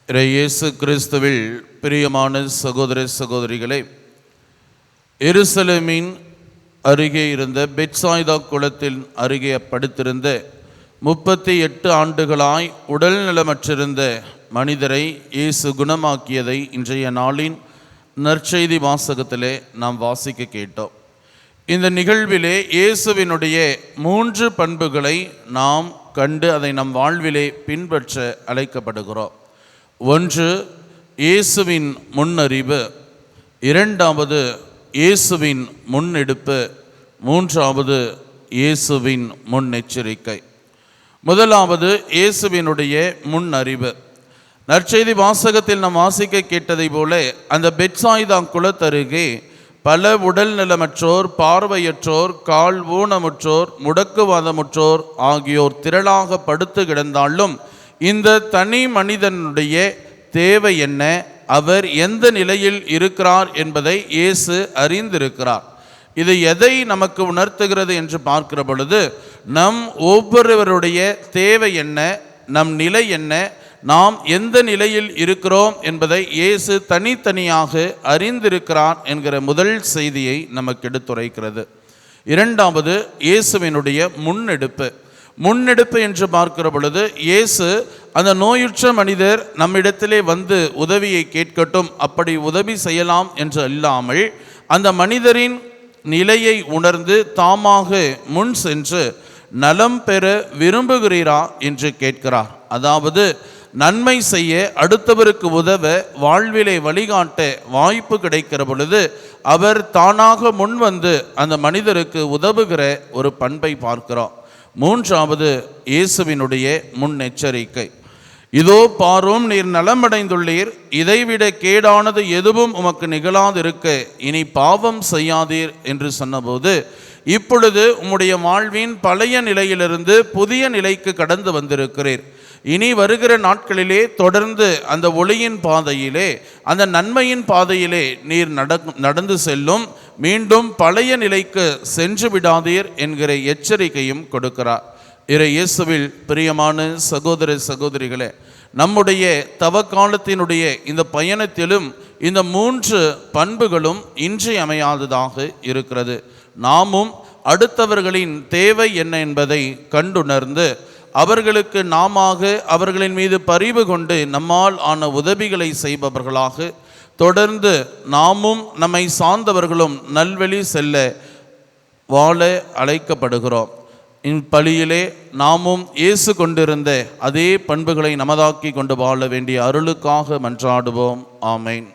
இயேசு கிறிஸ்துவில் பிரியமான சகோதர சகோதரிகளே, எருசலேமின் அருகே இருந்த பெத்சாய்தா குளத்தின் அருகே படுத்திருந்த 38 ஆண்டுகளாய் உடல் நலமற்றிருந்த மனிதரை இயேசு குணமாக்கியதை இன்றைய நாளின் நற்செய்தி வாசகத்திலே நாம் வாசிக்க கேட்டோம். இந்த நிகழ்விலே இயேசுவினுடைய 3 பண்புகளை நாம் கண்டு அதை நம் வாழ்விலே பின்பற்ற அழைக்கப்படுகிறோம். 1, இயேசுவின் முன்னறிவு. 2வது, இயேசுவின் முன்னெடுப்பு. 3வது, இயேசுவின் முன்னெச்சரிக்கை. முதலாவது, இயேசுவினுடைய முன்னறிவு. நற்செய்தி வாசகத்தில் நாம் வாசிக்க கேட்டதை போல அந்த பெத்சாய்தா குளத்தருகே பல உடல் நலமற்றோர், பார்வையற்றோர், கால் ஊனமுற்றோர், முடக்குவாதமுற்றோர் ஆகியோர் திரளாக படுத்து கிடந்தாலும் இந்த தனி மனிதனுடைய தேவை என்ன, அவர் எந்த நிலையில் இருக்கிறார் என்பதை இயேசு அறிந்திருக்கிறார். இது எதை நமக்கு உணர்த்துகிறது என்று பார்க்கிற பொழுது, நம் ஒவ்வொருவருடைய தேவை என்ன, நம் நிலை என்ன, நாம் எந்த நிலையில் இருக்கிறோம் என்பதை இயேசு தனித்தனியாக அறிந்திருக்கிறார் என்கிற முதல் செய்தியை நமக்கு எடுத்துரைக்கிறது. 2வது, இயேசுவினுடைய முன்னெடுப்பு என்று பார்க்கிற பொழுது, இயேசு அந்த நோயுற்ற மனிதர் நம்மிடத்திலே வந்து உதவியை கேட்கட்டும், அப்படி உதவி செய்யலாம் என்று இல்லாமல் அந்த மனிதரின் நிலையை உணர்ந்து தாமாக முன் சென்று நலம் பெற விரும்புகிறீரா என்று கேட்கிறார். அதாவது நன்மை செய்ய, அடுத்தவருக்கு உதவ, வாழ்விலை வழிகாட்ட வாய்ப்பு கிடைக்கிற பொழுது அவர் தானாக முன் வந்து அந்த மனிதருக்கு உதவுகிற ஒரு பண்பை பார்க்கிறோம். 3வது, இயேசுவினுடைய முன்னெச்சரிக்கை. இதோ பாரும், நீர் நலமடைந்துள்ளீர், இதைவிட கேடானது எதுவும் உமக்கு நிகழாதிருக்க இனி பாவம் செய்யாதீர் என்று சொன்னபோது, இப்பொழுது உம்முடைய வாழ்வின் பழைய நிலையிலிருந்து புதிய நிலைக்கு கடந்து வந்திருக்கிறீர். இனி வருகிற நாட்களிலே தொடர்ந்து அந்த ஒளியின் பாதையிலே, அந்த நன்மையின் பாதையிலே நீர் நடந்து செல்லும், மீண்டும் பழைய நிலைக்கு சென்று விடாதீர் என்கிற எச்சரிக்கையும் கொடுக்கிறார். இயேசுவில் பிரியமான சகோதர சகோதரிகளே, நம்முடைய தவக்காலத்தினுடைய இந்த பயணத்திலும் இந்த 3 பண்புகளும் இன்றியமையாததாக இருக்கிறது. நாமும் அடுத்தவர்களின் தேவை என்ன என்பதை கண்டுணர்ந்து அவர்களுக்கு நாமாக அவர்களின் மீது பரிவு கொண்டு நம்மால் ஆன உதவிகளை செய்பவர்களாக தொடர்ந்து நாமும் நம்மை சார்ந்தவர்களும் நல்வழி செல்ல வாழ அழைக்கப்படுகிறோம். இப்பலியிலே நாமும் இயேசு கொண்டிருந்த அதே பண்புகளை நமதாக்கி கொண்டு வாழ வேண்டிய அருளுக்காக மன்றாடுவோம். ஆமேன்.